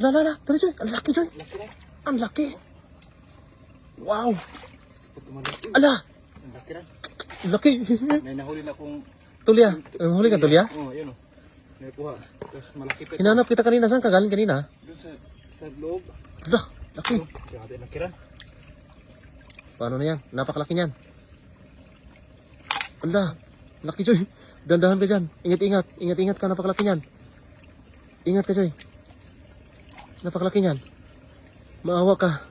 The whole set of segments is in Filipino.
Lala, tara Joy. Ang laki Joy. Laki na. Ang laki. Wow. Malaki. Ala. Ang laki na. Ang laki. May nahuli na akong... Tulya. Huli ka tulya? Oo, yun o. May kuha. Tapos malaki pa. Hinanap kita kanina. Saan ka galing kanina? Doon sa loob. Ala, laki. Grabe, laki na. Paano na yan? Napakalaki niyan. Ala, laki Joy. Dandahan ka dyan. Ingat-ingat. Ingat-ingat ka. Napakalaki niyan. Ingat ka Joy. Napakalaki niyan. Maawa ka.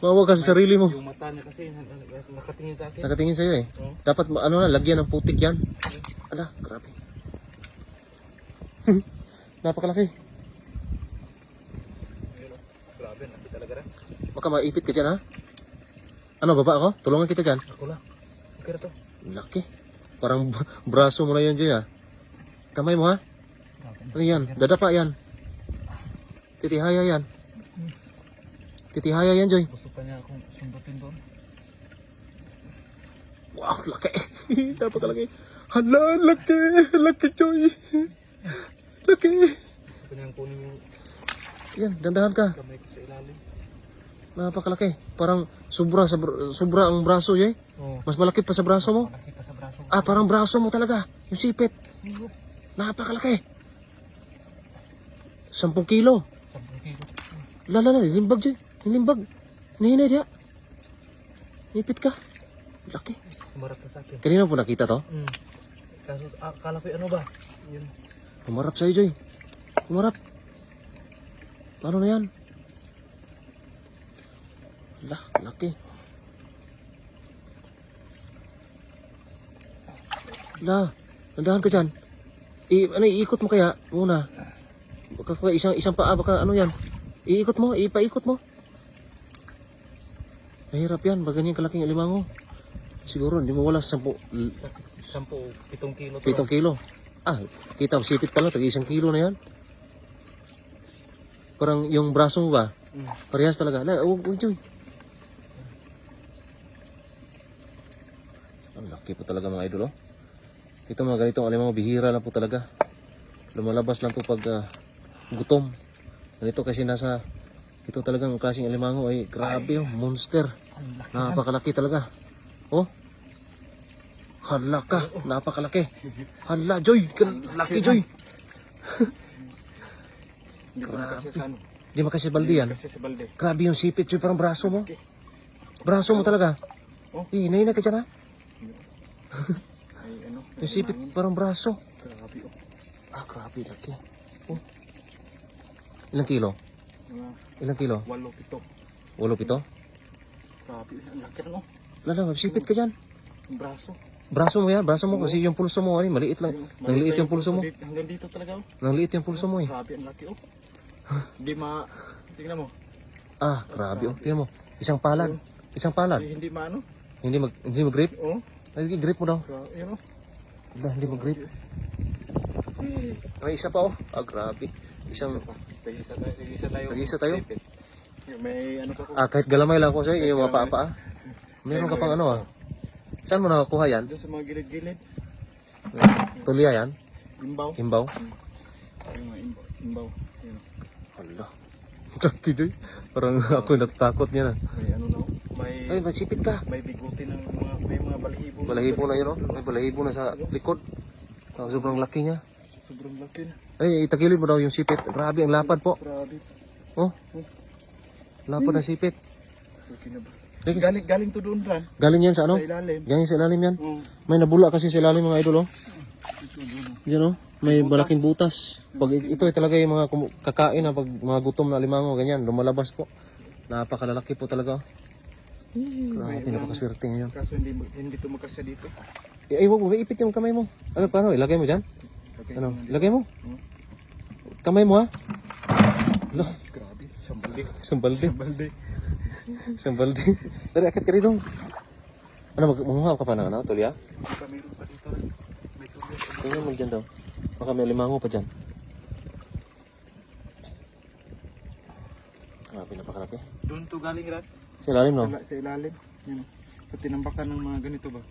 Maawa ka sa sarili mo. Yung mata niya kasi nakatingin sa akin. Nakatingin sa'yo eh. Oo. Dapat ano na, lagyan ng putik yan. Ala, grabe. Napakalaki. Ayun o. Grabe, laki talaga rin. Baka maipit ka dyan ha. Ano, baba ako? Tulungan kita dyan. Ako lang. Okay na to. Laki. Parang braso mo na yun, Joy ha. Kamay mo ha. Ano yan? Dadapa yan. Titihaya yan. Titihaya yan, Joy. Gusto pa niya akong sundutin doon. Wow, laki. Napakalaki. Hala, laki. Laki, Joy. Laki. Gusto pa niyang kunin yung Yan, dandahan ka. kamay ko sa ilalim. Napakalaki. Parang sobra ang braso, Joy. Oo. Mas malaki pa sa braso mo. Malaki pa sa braso. Ah, parang braso mo talaga. Yung sipit. Napakalaki. 10 kilo. 10 kilo. Lala, nilimbag, Joy. Nilimbag. Nihinay diya. Nipit ka. Laki. Kumarap na sa akin. Kanina po nakita to? Kaso akala ko ano ba? Yun. Kumarap sa'yo, Joy. Kumarap. Paano na yan? Lah, laki. Lah, nandahan ka dyan. Iikot mo kaya muna. Baka isang paa, baka ano yan. Iikot mo, ipaikot mo. Mahirap yan, pag ganyan kalaking alimango. Siguro, hindi mo wala 10 7 kilo to. 7 kilo. Ah, kita mo, sipit pala, tag 1 kilo na yan. Parang yung braso mo ba? Parehas talaga. Huwag, Joy. Ang laki po talaga mga idol, oh. Ito mga ganitong alimango, bihira lang po talaga. Lumalabas lang to pag gutom. Ganito kasi ito talagang klaseng alimango ay grabe, oh, monster. Napakalaki talaga. Oh. Hala ka, napakalaki. Hala, Joy, laki Joy. Hindi ko na kasi sa ano. Di ba kasi balde yan? Kasi sa balde. Grabe yung sipit, Joy, parang braso mo. Braso mo talaga. Oh. Hinay na ka dyan ha. Ay ano. Yung sipit, parang braso. Grabe oh. Ah, grabe, laki. Oh. Ilang kilo? Mga Ilang kilo? 8-7. 8-7? Grabe, ang laki rin oh. Lala, sipit ka dyan. Yung braso. Braso mo yan, braso mo kasi yung pulso mo, ay, maliit lang. Nangliit yung pulso mo. Hanggang dito talaga oh. Nangliit yung pulso mo eh. Grabe, ang laki oh. Hindi tingnan mo. Ah, grabe oh. Tingnan mo. Isang palad. Isang palad. Hindi maano. Hindi mag-grip. Oh. Ay, grip mo daw. Yan oh. Wala, hindi mag-grip. May isa pa oh. Ah, grabe. Isang, Tag-isa tayo. Tag-isa tayo? May ano pa ko. ah, kahit galamay lang ko sa'yo, yung mga paa. Meron ka pang ano ah. Saan mo nakakuha yan? Doon sa mga gilid-gilid. Tulya yan? Imbaw. Imbaw? Ayun nga, imbaw. Ayun. Hala. Laki Joy. Parang ako natatakot niya na. May ano na oh. Ay, masipit ka. May biguti ng may mga balahibo. Balahibo na yun oh. May balahibo na sa likod. Ah, sobrang laki niya. Sobrang laki na. Ay, itagilid mo daw yung sipit. Grabe, ang lapad po. Grabe. Oh. Lapad na sipit. Okay na ba? Ay, Galing to doon ran. galing yan sa ano? Sa ilalim. Galing sa ilalim yan. Oh. May nabula kasi sa ilalim mga idol oh. Ito doon. Yan oh. May malaking butas. Pag ito ay talaga yung mga kakain na pag mga gutom na alimango ganyan, lumalabas po. Napakalalaki po talaga oh. Grabe, napakaswerte ngayon. Kaso hindi to magkasya dito. Ay, wag mo, ipit yung kamay mo. Ano, paano? Ilagay mo dyan? Okay. Ano? Ilagay mo? Kamay mo ha? Lo, Grabe. Sambalde. sambalde. Sambalde. Sambalde. Dari, akit ka rin dong. Ano, manguha ka pa ng ano, tulya? Baka meron pa dito. May tuloy. Tingnan mo dyan daw. Baka may limango pa dyan. Grabe, napakalaki. Doon to galing ran. Sa ilalim no? Sa ilalim. Yan. Sa tinambakan ng mga ganito ba?